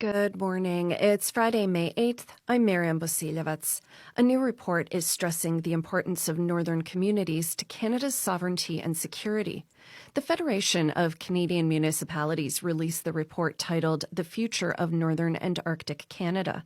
Good morning. It's Friday, May 8th. I'm Miriam Bosiljevets. A new report is stressing the importance of northern communities to Canada's sovereignty and security. The Federation of Canadian Municipalities released the report titled The Future of Northern and Arctic Canada.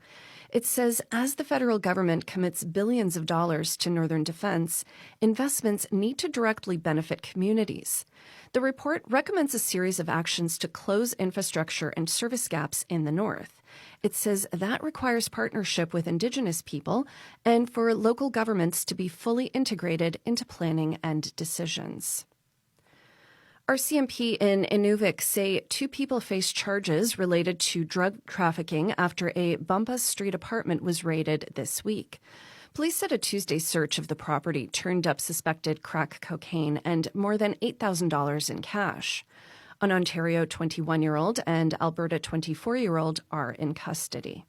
It says as the federal government commits billions of dollars to northern defense, investments need to directly benefit communities. The report recommends a series of actions to close infrastructure and service gaps in the north. It says that requires partnership with Indigenous people and for local governments to be fully integrated into planning and decisions. RCMP in Inuvik say 2 people face charges related to drug trafficking after a Bumpus Street apartment was raided this week. Police said a Tuesday search of the property turned up suspected crack cocaine and more than $8,000 in cash. An Ontario 21-year-old and Alberta 24-year-old are in custody.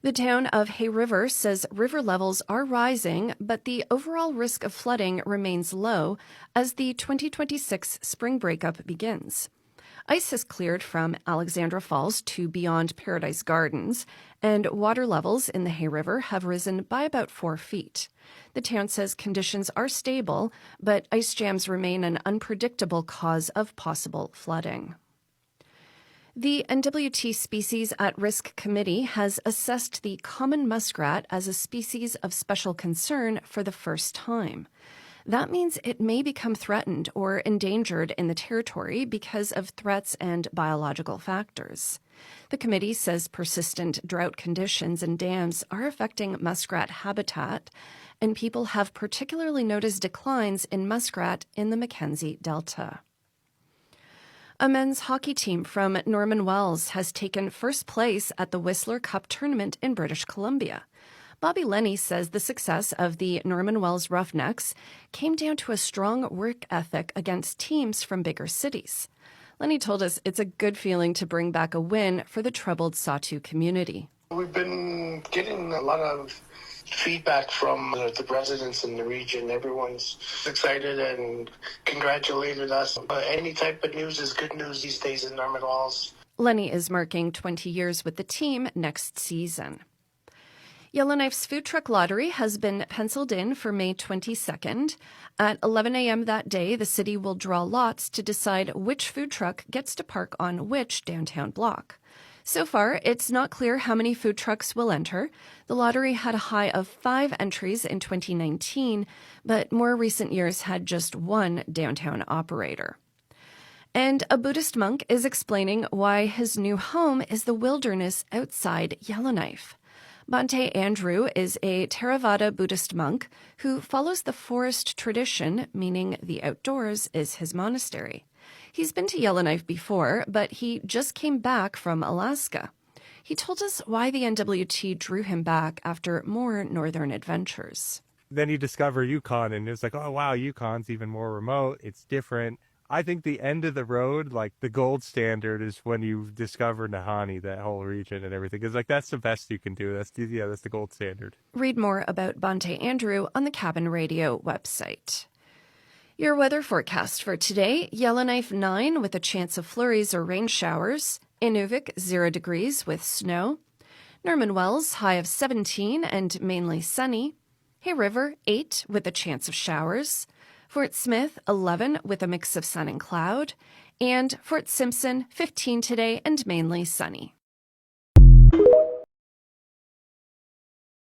The town of Hay River says river levels are rising, but the overall risk of flooding remains low as the 2026 spring breakup begins. Ice has cleared from Alexandra Falls to beyond Paradise Gardens, and water levels in the Hay River have risen by about 4 feet. The town says conditions are stable, but ice jams remain an unpredictable cause of possible flooding. The NWT Species at Risk Committee has assessed the common muskrat as a species of special concern for the first time. That means it may become threatened or endangered in the territory because of threats and biological factors. The committee says persistent drought conditions and dams are affecting muskrat habitat, and people have particularly noticed declines in muskrat in the Mackenzie Delta. A men's hockey team from Norman Wells has taken first place at the Whistler Cup tournament in British Columbia. Bobby Lenny says the success of the Norman Wells Roughnecks came down to a strong work ethic against teams from bigger cities. Lenny told us it's a good feeling to bring back a win for the troubled Saulteaux community. We've been getting a lot of feedback from the residents in the region. Everyone's excited and congratulated us. Any type of news is good news these days in Norman Wells. Lenny is marking 20 years with the team next season. Yellowknife's food truck lottery has been penciled in for May 22nd. At 11 a.m. that day, the city will draw lots to decide which food truck gets to park on which downtown block. So far, it's not clear how many food trucks will enter. The lottery had a high of 5 entries in 2019, but more recent years had just 1 downtown operator. And a Buddhist monk is explaining why his new home is the wilderness outside Yellowknife. Bhante Andrew is a Theravada Buddhist monk who follows the forest tradition, meaning the outdoors is his monastery. He's been to Yellowknife before, but he just came back from Alaska. He told us why the NWT drew him back after more northern adventures. Then you discover Yukon, and it's like, oh, wow, Yukon's even more remote. It's different. I think the end of the road, like the gold standard, is when you discover Nahanni, that whole region and everything. It's like, that's the best you can do. That's the gold standard. Read more about Bhante Andrew on the Cabin Radio website. Your weather forecast for today: Yellowknife 9 with a chance of flurries or rain showers. Inuvik 0 degrees with snow. Norman Wells high of 17 and mainly sunny. Hay River 8 with a chance of showers. Fort Smith 11 with a mix of sun and cloud. And Fort Simpson 15 today and mainly sunny.